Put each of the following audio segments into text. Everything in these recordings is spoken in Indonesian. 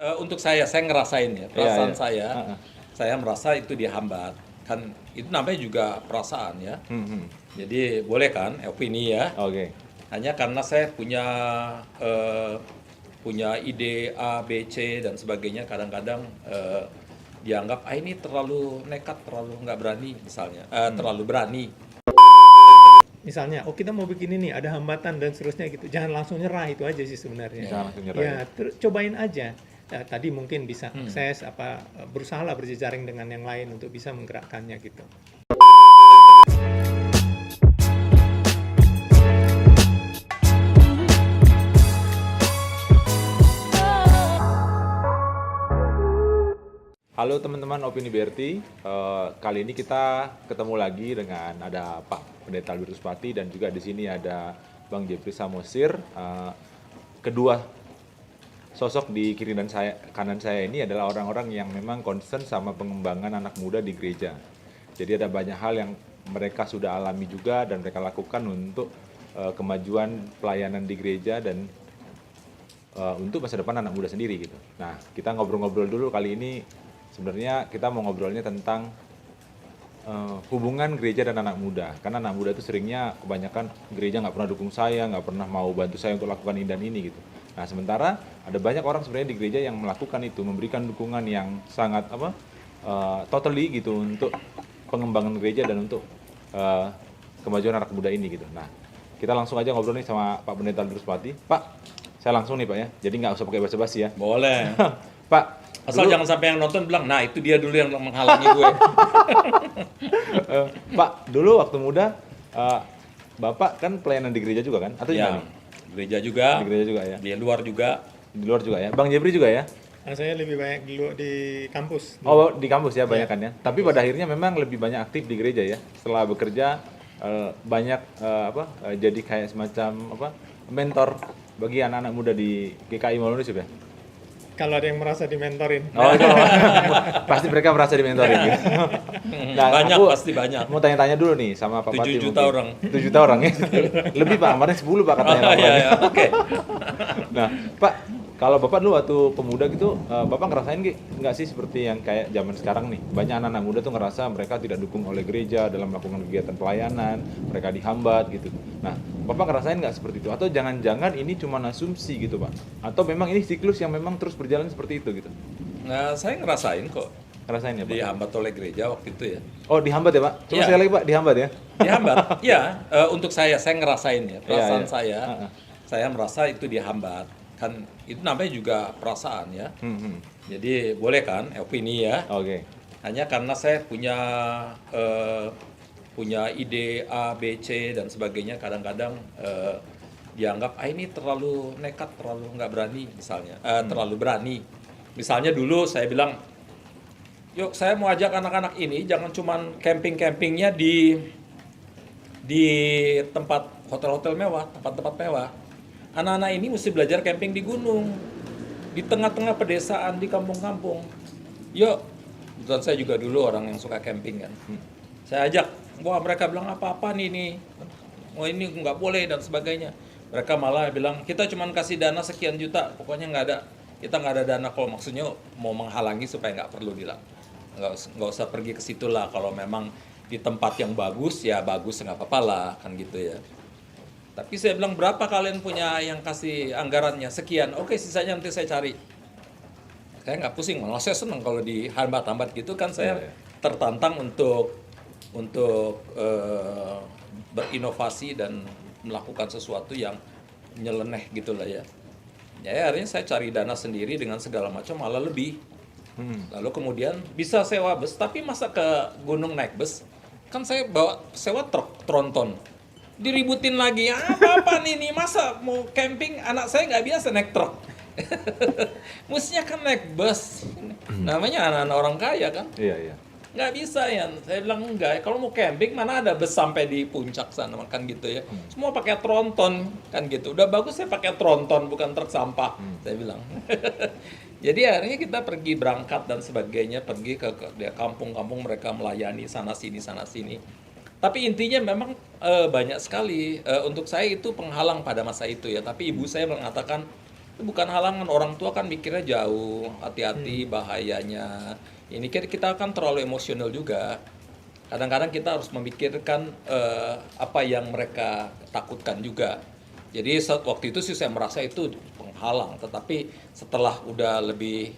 Untuk saya ngerasain ya, perasaan Iya. saya merasa itu dihambat. Kan itu namanya juga perasaan ya. Jadi boleh kan opini ya. Oke. Hanya karena saya punya ide A, B, C dan sebagainya, kadang-kadang dianggap ini terlalu nekat, terlalu nggak berani misalnya, terlalu berani. Misalnya, kita mau bikin ini, ada hambatan dan seterusnya gitu. Jangan langsung nyerah, itu aja sih sebenarnya. Jangan langsung nyerah, Ya, cobain aja. Tadi mungkin bisa akses, berusaha lah berjejaring dengan yang lain untuk bisa menggerakkannya gitu. Halo teman-teman Opini BRT, kali ini kita ketemu lagi dengan ada Pak Pendeta Albert Ruspati dan juga di sini ada Bang Jeffrey Samosir. Kedua sosok di kiri dan kanan saya ini adalah orang-orang yang memang concern sama pengembangan anak muda di gereja. Jadi ada banyak hal yang mereka sudah alami juga dan mereka lakukan untuk kemajuan pelayanan di gereja dan untuk masa depan anak muda sendiri gitu. Nah, kita ngobrol-ngobrol dulu kali ini. Sebenarnya kita mau ngobrolnya tentang hubungan gereja dan anak muda. Karena anak muda itu seringnya kebanyakan gereja nggak pernah dukung saya, nggak pernah mau bantu saya untuk lakukan ini dan ini gitu. Nah sementara ada banyak orang sebenarnya di gereja yang melakukan itu, memberikan dukungan yang sangat totally gitu untuk pengembangan gereja dan untuk kemajuan anak muda ini gitu. Nah kita langsung aja ngobrol nih sama Pak Pendeta Albert Ruspati. Pak, saya langsung nih Pak ya, jadi nggak usah pakai basa-basi ya. Boleh. Pak, Asal jangan sampai yang nonton bilang, nah itu dia dulu yang menghalangi gue. Pak, dulu waktu muda, Bapak kan pelayanan di gereja juga kan? Atau Ya, gimana? gereja juga, Di gereja juga ya? di luar juga. Di luar juga ya? Bang Jeffrey juga ya? Saya lebih banyak dulu di kampus. Oh, di kampus ya banyak kan ya? Tapi pada akhirnya memang lebih banyak aktif di gereja ya? Setelah bekerja, banyak jadi kayak semacam mentor bagi anak-anak muda di GKI Mall Indonesia ya? Kalau ada yang merasa dimentorin. Oh, itu pasti mereka merasa dimentorin gitu. Nah, Banyak, aku pasti banyak. mau tanya-tanya dulu nih sama Pak 7 Pati. juta mungkin. orang. 7 juta orang ya? Lebih Pak, kemarin 10 Pak katanya. Oh, iya, oke. Nah, Pak, kalau Bapak dulu waktu pemuda gitu, Bapak ngerasain nggak sih seperti yang kayak zaman sekarang nih? Banyak anak-anak muda tuh ngerasa mereka tidak dukung oleh gereja dalam melakukan kegiatan pelayanan, mereka dihambat gitu. Nah, Bapak ngerasain nggak seperti itu? Atau jangan-jangan ini cuma asumsi gitu Pak? Atau memang ini siklus yang memang terus berjalan seperti itu gitu? Nah, saya ngerasain kok. Ngerasain ya Pak? Dihambat oleh gereja waktu itu ya. Oh dihambat ya Pak? Coba Iya. sekali lagi Pak, dihambat ya? Dihambat, iya. Untuk saya ngerasain ya. Perasaan Iya. saya merasa itu dihambat. Kan itu namanya juga perasaan ya. Jadi boleh kan opini ya. Oke. Hanya karena saya punya ide A, B, C dan sebagainya, kadang-kadang dianggap ini terlalu nekat, terlalu nggak berani misalnya, terlalu berani. Misalnya dulu saya bilang, yuk saya mau ajak anak-anak ini jangan cuman camping-campingnya di tempat hotel-hotel mewah, tempat-tempat mewah. Anak-anak ini mesti belajar camping di gunung, di tengah-tengah pedesaan, di kampung-kampung. Yuk, kebetulan saya juga dulu orang yang suka camping kan. Saya ajak, wah mereka bilang apa-apa nih, oh ini nggak boleh dan sebagainya. Mereka malah bilang, kita cuma kasih dana sekian juta, pokoknya kita nggak ada dana. Kalau maksudnya mau menghalangi supaya nggak perlu nggak usah pergi ke situ lah. Kalau memang di tempat yang bagus, ya bagus, nggak apa-apa lah, kan gitu ya. Tapi saya bilang, berapa kalian punya yang kasih anggarannya? Sekian, oke sisanya nanti saya cari. Saya nggak pusing, malah saya senang kalau dihambat-hambat gitu kan. Saya tertantang untuk berinovasi dan melakukan sesuatu yang nyeleneh gitu lah ya. Ya akhirnya saya cari dana sendiri dengan segala macam, malah lebih. Lalu kemudian bisa sewa bus, tapi masa ke gunung naik bus? Kan saya sewa truk tronton. Diributin lagi, apa nih, masa mau camping anak saya nggak biasa naik truk. Mestinya kan naik bus. Namanya anak-anak orang kaya kan. Iya. Nggak bisa ya. Saya bilang enggak, kalau mau camping mana ada bus sampai di puncak sana kan gitu ya. Semua pakai tronton kan gitu. Udah bagus saya pakai tronton bukan truk sampah. Saya bilang. Jadi akhirnya kita pergi berangkat dan sebagainya, pergi ke kampung-kampung mereka melayani sana sini. Tapi intinya memang banyak sekali, untuk saya itu penghalang pada masa itu ya. Tapi ibu saya mengatakan, Itu bukan halangan, orang tua kan mikirnya jauh, hati-hati bahayanya. Ini kita kan terlalu emosional juga. Kadang-kadang kita harus memikirkan apa yang mereka takutkan juga. Jadi waktu itu sih saya merasa itu penghalang, tetapi setelah udah lebih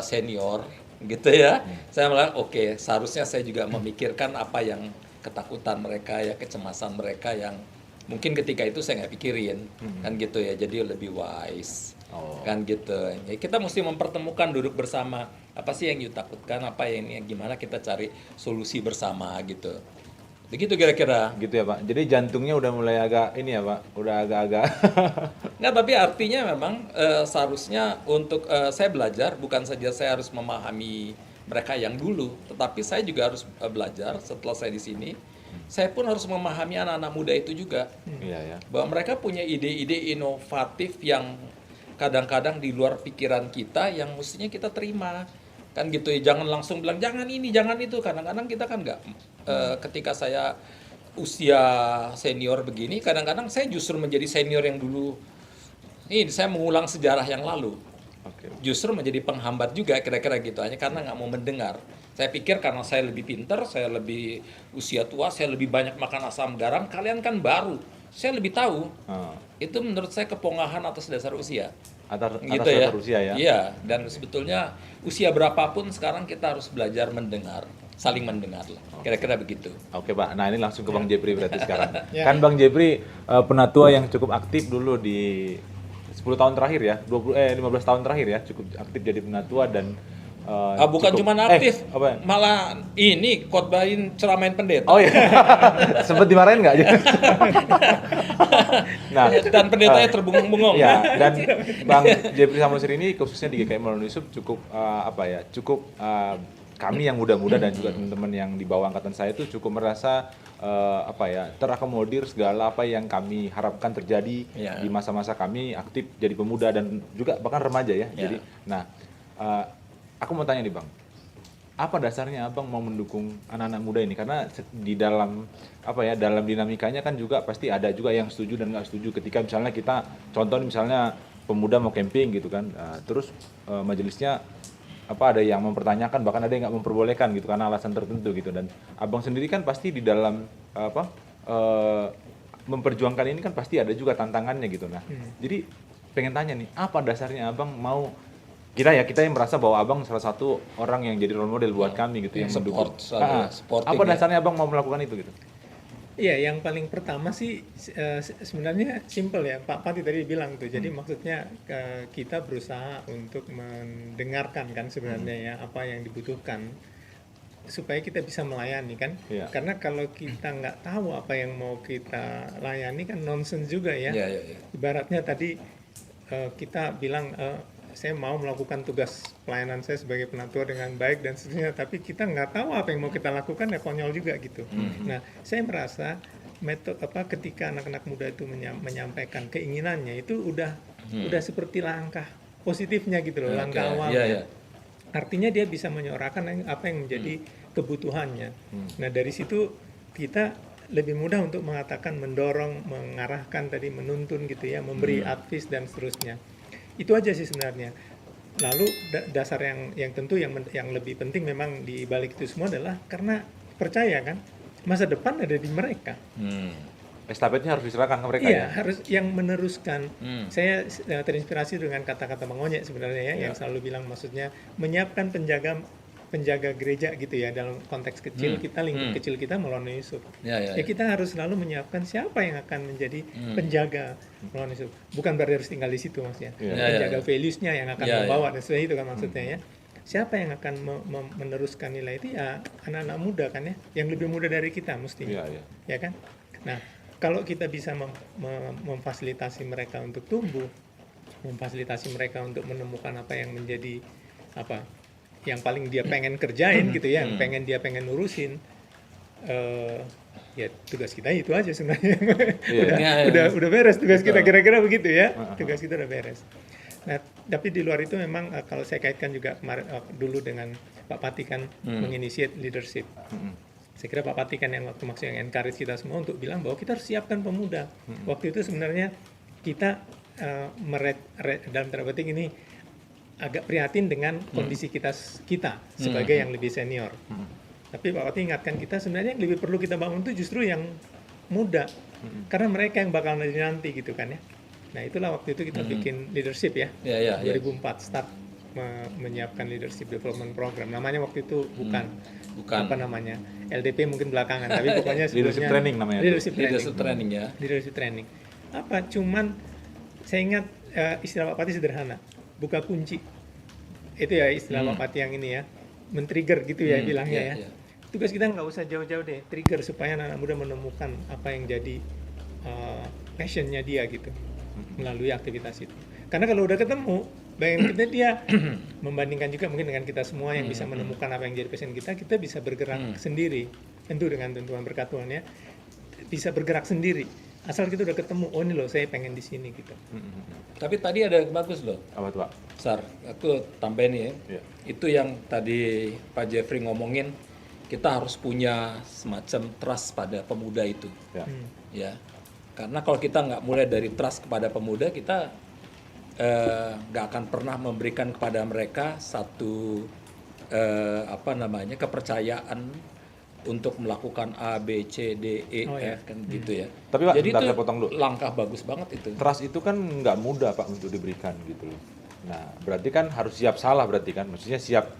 senior gitu ya, saya malah oke, seharusnya saya juga memikirkan apa yang ketakutan mereka ya, kecemasan mereka yang mungkin ketika itu saya nggak pikirin, kan gitu ya, jadi lebih wise, kan gitu. Ya, kita mesti mempertemukan, duduk bersama, apa sih yang you takutkan, apa yang gimana kita cari solusi bersama gitu. Begitu kira-kira. Gitu ya Pak. Jadi jantungnya udah mulai agak ini ya Pak, udah agak-agak. Nggak, tapi artinya memang seharusnya untuk saya belajar, bukan saja saya harus memahami mereka yang dulu, tetapi saya juga harus belajar setelah saya di sini. Saya pun harus memahami anak-anak muda itu juga. Iya ya. Bahwa mereka punya ide-ide inovatif yang kadang-kadang di luar pikiran kita yang mestinya kita terima. Kan gitu ya, jangan langsung bilang jangan ini, jangan itu. Kadang-kadang kita kan nggak, ketika saya usia senior begini, kadang-kadang saya justru menjadi senior yang dulu. Ini saya mengulang sejarah yang lalu. Oke. Justru menjadi penghambat juga kira-kira gitu, hanya karena nggak mau mendengar. Saya pikir karena saya lebih pintar, saya lebih usia tua, saya lebih banyak makan asam garam, kalian kan baru. Saya lebih tahu. Itu menurut saya kepongahan atas dasar usia. Atas Gitu dasar ya. usia ya. Iya, dan sebetulnya usia berapapun sekarang kita harus belajar mendengar, saling mendengar lah. Kira-kira begitu. Oke Pak, nah ini langsung ke Bang Jepri berarti sekarang. Ya. Kan Bang Jepri penatua yang cukup aktif dulu di 10 tahun terakhir ya, 15 tahun terakhir ya, cukup aktif jadi penatua dan Bukan cukup- cuma aktif, apa? malah ini khotbahin ceramain pendeta. Oh iya, sempet dimarahin nggak? Nah, Dan pendetanya terbengong-bengong. ya, dan Bang Jepri Samosir ini khususnya di GKI Melon Yusuf cukup cukup kami yang muda-muda dan juga teman-teman yang di bawah angkatan saya itu cukup merasa terakomodir segala apa yang kami harapkan terjadi Ya. di masa-masa kami aktif jadi pemuda dan juga bahkan remaja ya. Ya. Jadi, nah, aku mau tanya nih Bang, apa dasarnya Abang mau mendukung anak-anak muda ini? Karena di dalam dalam dinamikanya kan juga pasti ada juga yang setuju dan nggak setuju. Ketika misalnya kita contoh misalnya pemuda mau camping gitu kan, terus majelisnya ada yang mempertanyakan, bahkan ada yang nggak memperbolehkan gitu karena alasan tertentu gitu. Dan Abang sendiri kan pasti di dalam memperjuangkan ini kan pasti ada juga tantangannya gitu. Nah, jadi pengen tanya nih, apa dasarnya Abang mau kita yang merasa bahwa Abang salah satu orang yang jadi role model buat kami gitu yang mendukung. supporting Apa ya. dasarnya Abang mau melakukan itu gitu? Iya, yang paling pertama sih sebenarnya simple ya, Pak Pati tadi bilang tuh. Jadi maksudnya kita berusaha untuk mendengarkan kan sebenarnya ya apa yang dibutuhkan supaya kita bisa melayani kan. Iya. Karena kalau kita nggak tahu apa yang mau kita layani kan nonsens juga ya. Iya, iya, iya. Ibaratnya tadi kita bilang saya mau melakukan tugas pelayanan saya sebagai penatua dengan baik dan seterusnya, tapi kita nggak tahu apa yang mau kita lakukan, ya konyol juga gitu. Nah, saya merasa metode ketika anak-anak muda itu menyampaikan keinginannya itu udah seperti langkah positifnya gitu loh, langkah Oke, awalnya. iya, iya. Artinya dia bisa menyorakan apa yang menjadi kebutuhannya. Nah, dari situ kita lebih mudah untuk mengatakan, mendorong, mengarahkan tadi, menuntun gitu ya, memberi advice dan seterusnya. Itu aja sih sebenarnya. Lalu dasar yang tentu yang lebih penting memang di balik itu semua adalah karena percaya kan masa depan ada di mereka. Estafetnya harus diserahkan ke mereka Iya, ya. harus yang meneruskan. Saya terinspirasi dengan kata-kata Bang Onyek sebenarnya ya, yang selalu bilang maksudnya menyiapkan penjaga gereja gitu ya, dalam konteks kecil kita, lingkup kecil kita Melon Yusuf. Ya. Kita harus selalu menyiapkan siapa yang akan menjadi penjaga Melon Yusuf. Bukan berarti harus tinggal di situ maksudnya. Penjaga values-nya yang akan membawa dan sebagainya itu kan maksudnya ya. Siapa yang akan meneruskan nilai itu ya anak-anak muda kan ya, yang lebih muda dari kita mestinya. Ya kan? Nah, kalau kita bisa memfasilitasi mereka untuk tumbuh, memfasilitasi mereka untuk menemukan apa yang menjadi yang paling dia pengen kerjain gitu ya, yang pengen urusin, ya tugas kita itu aja sebenarnya. Udah beres tugas kita, kira-kira begitu ya. Tugas kita udah beres. Nah, tapi di luar itu memang kalau saya kaitkan juga kemarin dulu dengan Pak Pati kan menginitiate leadership. Saya kira Pak Pati kan yang waktu maksudnya yang encourage kita semua untuk bilang bahwa kita harus siapkan pemuda. Waktu itu sebenarnya kita dalam tanda petik ini agak prihatin dengan kondisi kita sebagai yang lebih senior. Tapi Pak Wati ingatkan kita sebenarnya yang lebih perlu kita bangun itu justru yang muda, karena mereka yang bakal nanti gitu kan ya. Nah itulah waktu itu kita bikin leadership ya, 2004 start menyiapkan leadership development program. Namanya waktu itu bukan apa namanya LDP mungkin belakangan, tapi pokoknya leadership training namanya. Leadership training ya. Leadership training. Apa? Cuman saya ingat istilah Pak Pati sederhana, buka kunci. Itu ya istilah Pak Pati yang ini ya, men-trigger gitu ya bilangnya ya. Tugas kita nggak usah jauh-jauh deh, trigger supaya anak muda menemukan apa yang jadi passionnya dia gitu melalui aktivitas itu. Karena kalau udah ketemu, bayangin kita dia membandingkan juga mungkin dengan kita semua yang bisa menemukan apa yang jadi passion kita bisa bergerak sendiri, tentu dengan tentuan berkat Tuhan ya, bisa bergerak sendiri. Asal kita udah ketemu, oh ini loh saya pengen di sini gitu. Tapi tadi ada yang bagus loh. Apa tuh Pak? Sar, aku tambahin ya. Itu yang tadi Pak Jeffrey ngomongin, kita harus punya semacam trust pada pemuda itu. Ya. Karena kalau kita nggak mulai dari trust kepada pemuda, kita nggak akan pernah memberikan kepada mereka satu kepercayaan untuk melakukan A, B, C, D, E, F kan gitu ya. Tapi Pak, jadi itu saya potong dulu. Langkah bagus banget itu. Trust itu kan nggak mudah Pak untuk diberikan gitu loh. Nah berarti kan harus siap salah berarti kan, maksudnya siap.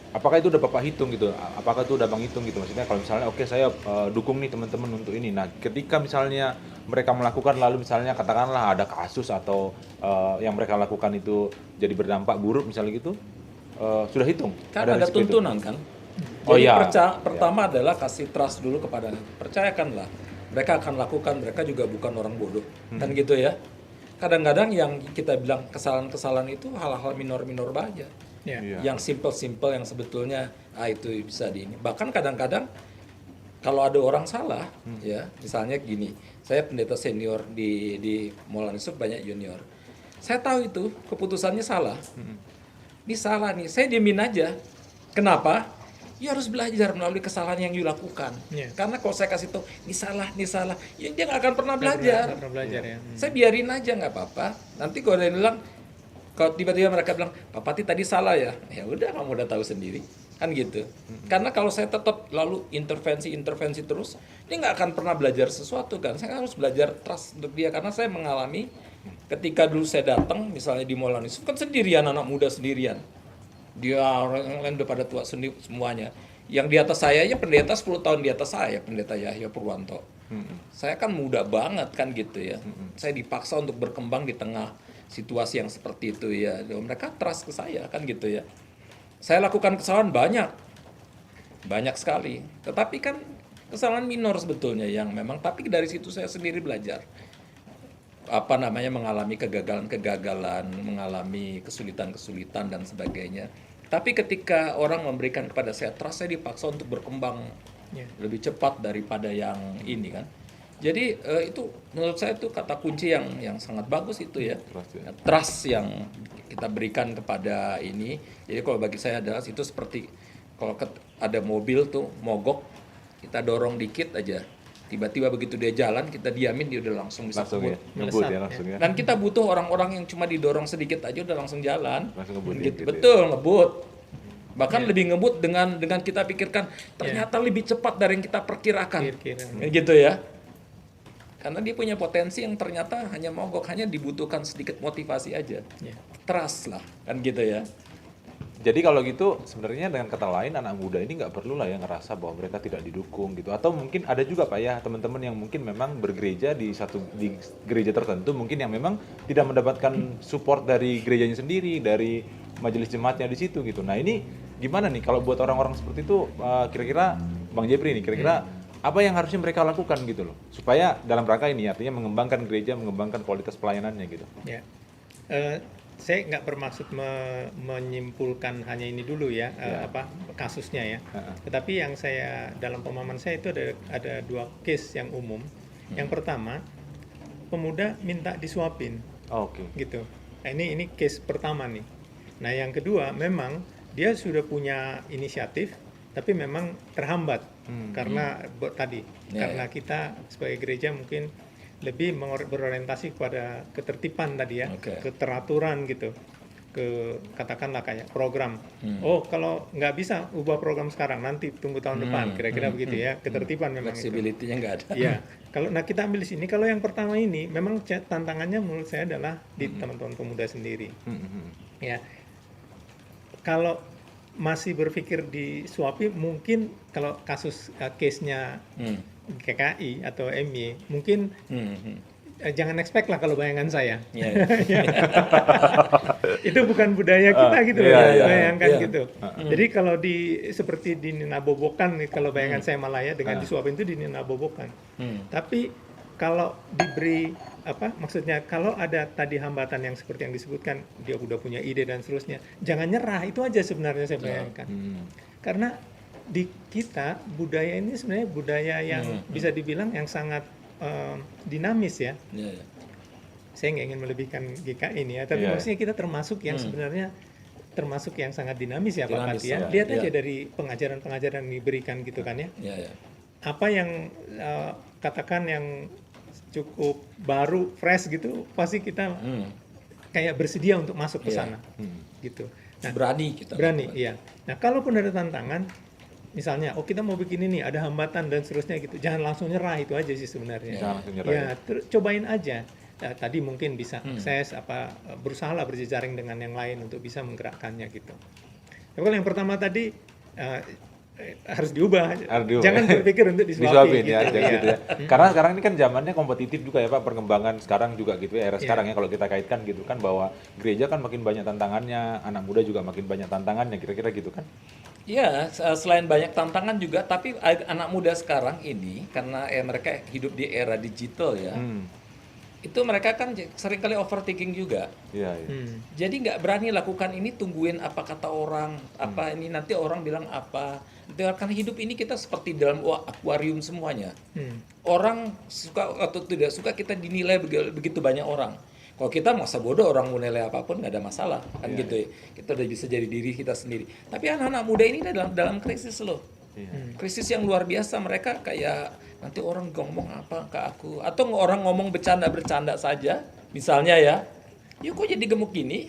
Apakah itu udah Bapak hitung gitu? Apakah itu udah Bang hitung gitu? Maksudnya kalau misalnya oke, saya dukung nih teman-teman untuk ini. Nah ketika misalnya mereka melakukan lalu misalnya katakanlah ada kasus atau yang mereka lakukan itu jadi berdampak buruk misalnya gitu, sudah hitung? Kan ada tuntunan kan? Jadi pertama adalah kasih trust dulu kepada, percayakanlah mereka akan lakukan, mereka juga bukan orang bodoh kan gitu ya. Kadang-kadang yang kita bilang kesalahan-kesalahan itu hal-hal minor-minor aja, yang simple-simple yang sebetulnya itu bisa di ini. Bahkan kadang-kadang kalau ada orang salah ya, misalnya gini, saya pendeta senior di Maulana Yusuf, banyak junior, saya tahu itu keputusannya salah, ini salah nih, saya diemin aja. Kenapa? You harus belajar melalui kesalahan yang you lakukan. Karena kalau saya kasih tahu, ini salah, ya dia nggak akan pernah belajar. Ya. Saya biarin aja, nggak apa-apa. Nanti kalau ada yang bilang, kalau tiba-tiba mereka bilang, Pak Pati tadi salah ya udah kamu udah tahu sendiri, kan gitu. Karena kalau saya tetap lalu intervensi terus, dia nggak akan pernah belajar sesuatu kan. Saya harus belajar trust untuk dia, karena saya mengalami ketika dulu saya datang, misalnya di Maulana Yusuf kan sendirian, anak muda sendirian. Dia orang lain udah pada tua sendiri semuanya. Yang di atas saya aja pendeta 10 tahun di atas saya, pendeta Yahya Purwanto. Saya kan muda banget kan gitu ya. Saya dipaksa untuk berkembang di tengah situasi yang seperti itu ya. Mereka trust ke saya kan gitu ya. Saya lakukan kesalahan banyak sekali. Tetapi kan kesalahan minor sebetulnya yang memang, tapi dari situ saya sendiri belajar. Mengalami kegagalan, mengalami kesulitan dan sebagainya. Tapi ketika orang memberikan kepada saya trust, saya dipaksa untuk berkembang lebih cepat daripada yang ini kan. Jadi itu menurut saya itu kata kunci yang sangat bagus itu ya. Trust yang kita berikan kepada ini. Jadi kalau bagi saya adalah itu seperti kalau ada mobil tuh mogok, kita dorong dikit aja. Tiba-tiba begitu dia jalan, kita diamin, dia udah langsung bisa ngebut ya. Dan kita butuh orang-orang yang cuma didorong sedikit aja udah langsung jalan. Gitu. Betul, ngebut. Bahkan lebih ngebut dengan kita pikirkan, ternyata lebih cepat dari yang kita perkirakan. Gitu ya. Karena dia punya potensi yang ternyata hanya mogok, hanya dibutuhkan sedikit motivasi aja. Trust lah, kan gitu ya. Jadi kalau gitu sebenarnya dengan kata lain anak muda ini nggak perlu lah ya ngerasa bahwa mereka tidak didukung gitu. Atau mungkin ada juga Pak ya teman-teman yang mungkin memang bergereja di gereja tertentu mungkin yang memang tidak mendapatkan support dari gerejanya sendiri, dari majelis jemaatnya di situ gitu. Nah ini gimana nih kalau buat orang-orang seperti itu, kira-kira Bang Jeffrey nih kira-kira apa yang harusnya mereka lakukan gitu loh supaya dalam rangka ini artinya mengembangkan gereja, mengembangkan kualitas pelayanannya gitu. Saya nggak bermaksud menyimpulkan hanya ini dulu ya, kasusnya ya. Tetapi yang saya dalam pemahaman saya itu ada dua case yang umum. Yang pertama, pemuda minta disuapin, gitu. Nah, ini case pertama nih. Nah yang kedua, memang dia sudah punya inisiatif, tapi memang terhambat karena karena kita sebagai gereja mungkin lebih berorientasi kepada ketertiban tadi ya, Oke. keteraturan gitu, katakanlah kayak program. Oh kalau nggak bisa ubah program sekarang, nanti tunggu tahun depan, kira-kira begitu ya, ketertiban memang itu. Flexibility-nya nggak ada. Iya, kalau kita ambil di sini, kalau yang pertama ini memang tantangannya menurut saya adalah di teman-teman pemuda sendiri. Ya, kalau masih berpikir di Suapi, mungkin kalau kasus case-nya GKI atau MY, mungkin jangan expect lah kalau bayangan saya. Iya. Itu bukan budaya kita gitu loh, bayangkan gitu. Jadi kalau seperti di Ninabobokan, kalau bayangan saya malah ya, dengan disuapin itu di Ninabobokan. Tapi kalau diberi maksudnya kalau ada tadi hambatan yang seperti yang disebutkan, dia udah punya ide dan seterusnya, jangan nyerah, itu aja sebenarnya saya bayangkan. Karena di kita budaya ini sebenarnya budaya yang bisa dibilang yang sangat dinamis ya. Saya nggak ingin melebihkan GKI ini ya, tapi maksudnya kita termasuk yang sebenarnya termasuk yang sangat dinamis ya Pak Pati ya. Lihat aja dari pengajaran-pengajaran yang diberikan gitu kan ya. Apa yang katakan yang cukup baru, fresh gitu, pasti kita kayak bersedia untuk masuk ke sana, gitu. Nah, berani kita. Berani, iya. Nah, kalaupun ada tantangan, misalnya, kita mau bikin ini, ada hambatan dan seterusnya gitu, jangan langsung nyerah, itu aja sih sebenarnya. Jangan langsung nyerah. Ya, cobain aja. Nah, tadi mungkin bisa akses berusaha lah berjejaring dengan yang lain untuk bisa menggerakkannya gitu. Tapi kalau yang pertama tadi harus diubah. Jangan berpikir untuk disuapin ya, gitu ya. Karena sekarang ini kan zamannya kompetitif juga ya Pak, perkembangan sekarang juga gitu ya, era sekarang ya, kalau kita kaitkan gitu kan, bahwa gereja kan makin banyak tantangannya, anak muda juga makin banyak tantangannya, kira-kira gitu kan? Iya, selain banyak tantangan juga, tapi anak muda sekarang ini karena mereka hidup di era digital ya, itu mereka kan seringkali overthinking juga. Iya. Jadi nggak berani lakukan ini, tungguin apa kata orang, apa ini nanti orang bilang apa. Karena hidup ini kita seperti dalam akuarium semuanya. Orang suka atau tidak suka kita dinilai begitu banyak orang. Kalau kita masa bodoh, orang mau nilai apapun nggak ada masalah kan gitu ya. Kita udah bisa jadi diri kita sendiri. Tapi anak-anak muda ini dalam krisis loh. Krisis yang luar biasa. Mereka kayak nanti orang ngomong apa ke aku, atau orang ngomong bercanda saja misalnya ya, kok jadi gemuk gini,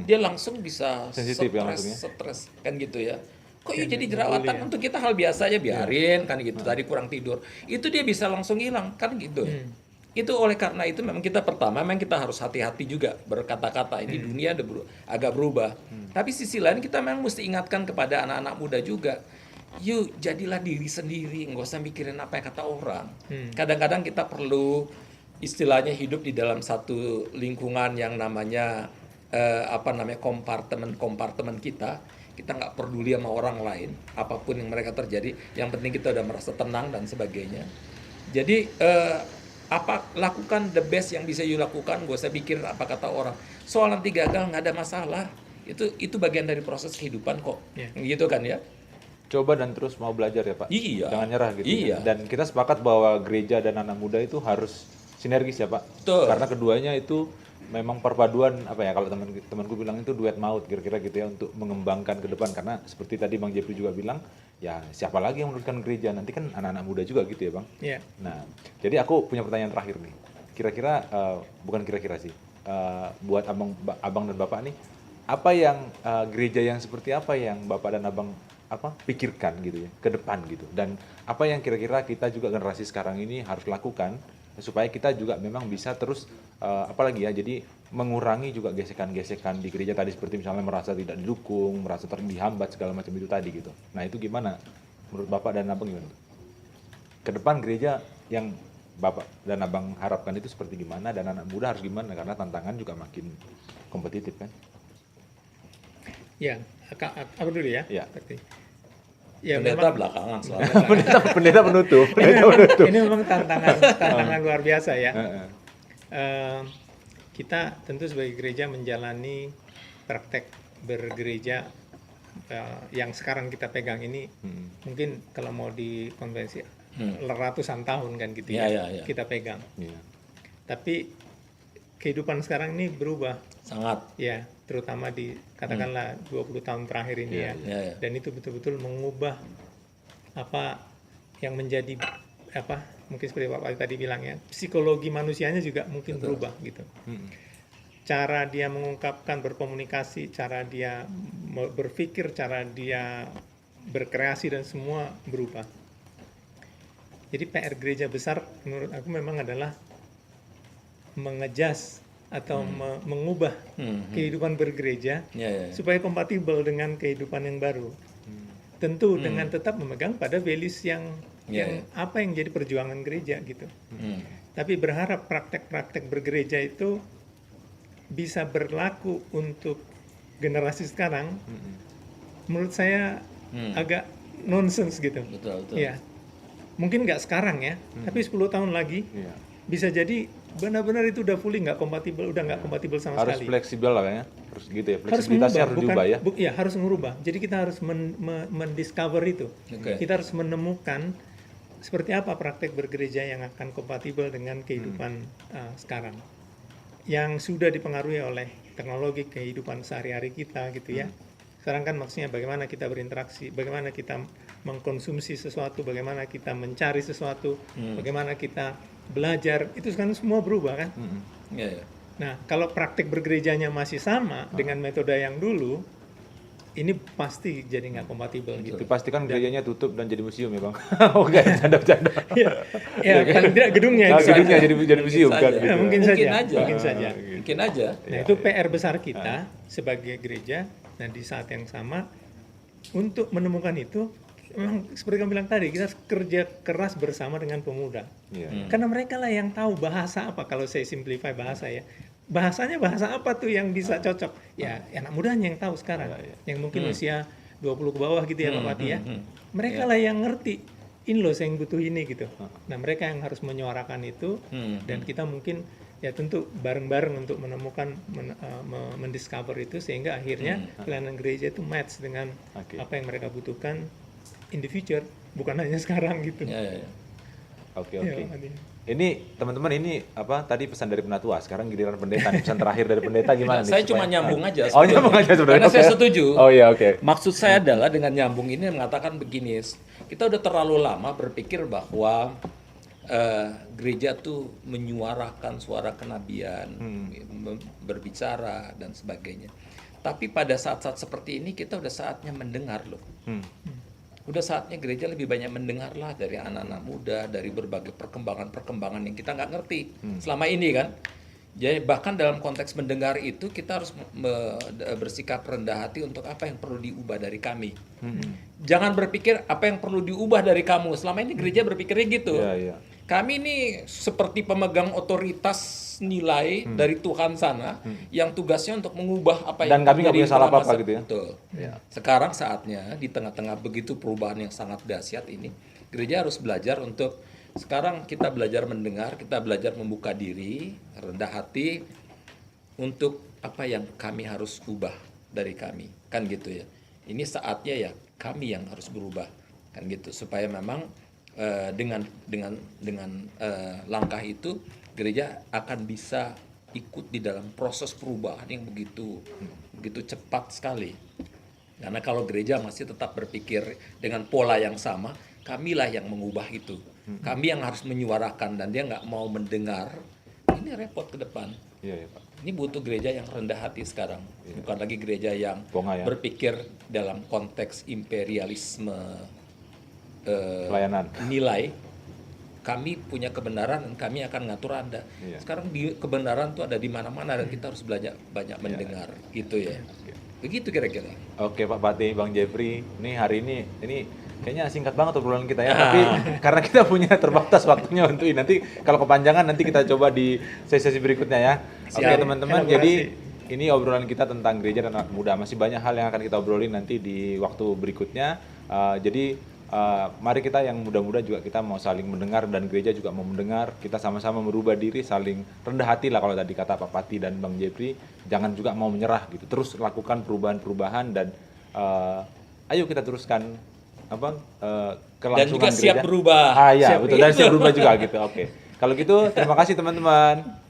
dia langsung bisa stres kan gitu ya. Kok jadi jerawatan, untuk kita hal biasa aja, biarin kan gitu, tadi kurang tidur, itu dia bisa langsung hilang kan gitu. Itu oleh karena itu memang kita harus hati-hati juga berkata-kata. Ini dunia agak berubah. Tapi sisi lain kita memang mesti ingatkan kepada anak-anak muda juga. Yuk, jadilah diri sendiri, nggak usah mikirin apa yang kata orang. Kadang-kadang kita perlu istilahnya hidup di dalam satu lingkungan yang namanya kompartemen kita. Kita nggak peduli sama orang lain, apapun yang mereka terjadi. Yang penting kita udah merasa tenang dan sebagainya. Jadi lakukan the best yang bisa you lakukan, gak usah pikir apa kata orang. Soal nanti gagal nggak ada masalah. Itu bagian dari proses kehidupan kok. Gitu kan ya. Coba dan terus mau belajar ya Pak. Iya. Jangan nyerah gitu. Iya. Dan kita sepakat bahwa gereja dan anak muda itu harus sinergis ya Pak. Betul. Karena keduanya itu memang perpaduan kalau temanku bilang itu duet maut kira-kira gitu ya, untuk mengembangkan ke depan. Karena seperti tadi Bang Jeffrey juga bilang, ya siapa lagi yang meneruskan gereja, nanti kan anak-anak muda juga gitu ya Bang. Iya. Nah, jadi aku punya pertanyaan terakhir nih. Kira-kira bukan kira-kira sih, buat abang dan bapak nih, apa yang gereja yang seperti apa yang bapak dan abang pikirkan gitu ya ke depan gitu, dan apa yang kira-kira kita juga generasi sekarang ini harus lakukan supaya kita juga memang bisa terus jadi mengurangi juga gesekan-gesekan di gereja tadi, seperti misalnya merasa tidak didukung, merasa dihambat segala macam itu tadi gitu. Nah, itu gimana menurut bapak dan abang, gimana ke depan gereja yang bapak dan abang harapkan itu seperti gimana, dan anak muda harus gimana, karena tantangan juga makin kompetitif kan? Ya, aku dulu ya. Ya. Ya, pendeta memang, belakangan selalu. pendeta penutup. Ini memang tantangan luar biasa ya. Kita tentu sebagai gereja menjalani praktek bergereja yang sekarang kita pegang ini, mungkin kalau mau di konvensi ratusan tahun kan gitu ya. Kita pegang. Tapi kehidupan sekarang ini berubah. Sangat. Ya, terutama di katakanlah 20 tahun terakhir ini ya. Dan itu betul-betul mengubah apa yang menjadi mungkin seperti Pak Wali tadi bilang ya, psikologi manusianya juga mungkin berubah gitu. Cara dia mengungkapkan, berkomunikasi, cara dia berpikir, cara dia berkreasi dan semua berubah. Jadi PR gereja besar menurut aku memang adalah mengejas atau mengubah kehidupan bergereja supaya kompatibel dengan kehidupan yang baru. Tentu dengan tetap memegang pada values yang apa yang jadi perjuangan gereja gitu. Tapi berharap praktek-praktek bergereja itu bisa berlaku untuk generasi sekarang, menurut saya agak nonsens gitu. Betul. Ya, mungkin nggak sekarang ya, tapi 10 tahun lagi bisa jadi benar-benar itu udah fully nggak kompatibel, udah nggak kompatibel sama harus sekali. fleksibel lah ya, harus gitu ya, Harus fleksibilitasnya harus bukan, diubah ya. ya harus mengubah. Jadi kita harus mendiscover itu. Kita harus menemukan seperti apa praktek bergereja yang akan kompatibel dengan kehidupan sekarang, yang sudah dipengaruhi oleh teknologi kehidupan sehari-hari kita gitu ya. Sekarang kan maksudnya bagaimana kita berinteraksi, bagaimana kita mengkonsumsi sesuatu, bagaimana kita mencari sesuatu, bagaimana kita belajar, itu sekarang semua berubah kan. Nah, kalau praktek bergerejanya masih sama dengan metode yang dulu, ini pasti jadi nggak kompatibel gitu. Dipastikan gerejanya tutup dan jadi museum ya Bang. Oke, bercanda-bercanda. Ya, paling tidak gedungnya itu. Gedungnya jadi museum kan gitu. Ya, mungkin Mungkin saja. aja. Nah, itu PR besar kita sebagai gereja. Nah, di saat yang sama untuk menemukan itu, memang seperti kamu bilang tadi, kita harus kerja keras bersama dengan pemuda. Karena mereka lah yang tahu bahasa apa, kalau saya simplify bahasa ya. Bahasanya bahasa apa tuh yang bisa cocok? Ya, anak mudanya yang tahu sekarang. Yang mungkin usia 20 ke bawah gitu ya Pak Wati ya. Mereka lah yang ngerti, ini loh saya yang butuh ini gitu. Nah, mereka yang harus menyuarakan itu, dan kita mungkin ya tentu bareng-bareng untuk menemukan, mendiscover itu, sehingga akhirnya pelayanan gereja itu match dengan apa yang mereka butuhkan in the future, bukan hanya sekarang gitu. Oke. Ini teman-teman, ini apa tadi pesan dari penatua, sekarang giliran pendeta nih, pesan terakhir dari pendeta gimana nih? Saya cuma nyambung aja. Oh, nyambung aja sebenarnya. Karena saya setuju. Oh iya, oke. Maksud saya adalah dengan nyambung ini mengatakan begini, kita udah terlalu lama berpikir bahwa gereja tuh menyuarakan suara kenabian, berbicara dan sebagainya. Tapi pada saat-saat seperti ini kita udah saatnya mendengar loh. Udah saatnya gereja lebih banyak mendengarlah dari anak-anak muda, dari berbagai perkembangan-perkembangan yang kita nggak ngerti selama ini kan. Jadi bahkan dalam konteks mendengar itu kita harus bersikap rendah hati untuk apa yang perlu diubah dari kami. Jangan berpikir apa yang perlu diubah dari kamu. Selama ini gereja berpikirnya gitu. Kami ini seperti pemegang otoritas nilai dari Tuhan sana yang tugasnya untuk mengubah apa yang dan kami nggak punya salah apa-apa gitu ya. Betul. Sekarang saatnya di tengah-tengah begitu perubahan yang sangat dahsyat ini, gereja harus belajar untuk sekarang kita belajar mendengar, kita belajar membuka diri, rendah hati untuk apa yang kami harus ubah dari kami, kan gitu ya. Ini saatnya ya kami yang harus berubah, kan gitu, supaya memang dengan langkah itu gereja akan bisa ikut di dalam proses perubahan yang begitu cepat sekali. Karena kalau gereja masih tetap berpikir dengan pola yang sama, kamilah yang mengubah itu. Kami yang harus menyuarakan dan dia nggak mau mendengar, ini repot ke depan. Pak. Ini butuh gereja yang rendah hati sekarang, bukan lagi gereja yang berpikir dalam konteks imperialisme pelayanan nilai. Kami punya kebenaran dan kami akan ngatur Anda. Sekarang kebenaran itu ada di mana-mana dan kita harus belajar banyak mendengar, gitu ya. Begitu kira-kira. Oke Pak Pati, Bang Jeffrey, ini hari ini kayaknya singkat banget obrolan kita ya. Tapi karena kita punya terbatas waktunya untuk ini, nanti kalau kepanjangan nanti kita coba di sesi berikutnya ya. Oke teman-teman, jadi ini obrolan kita tentang gereja dan anak muda. Masih banyak hal yang akan kita obrolin nanti di waktu berikutnya. Jadi mari kita yang muda-muda juga kita mau saling mendengar dan gereja juga mau mendengar. Kita sama-sama merubah diri, saling rendah hati lah kalau tadi kata Pak Pati dan Bang Jeffrey. Jangan juga mau menyerah gitu. Terus lakukan perubahan-perubahan dan ayo kita teruskan kelangsungan dan juga gereja. siap berubah. Iya betul, dan siap berubah juga gitu. Oke. Kalau gitu terima kasih teman-teman.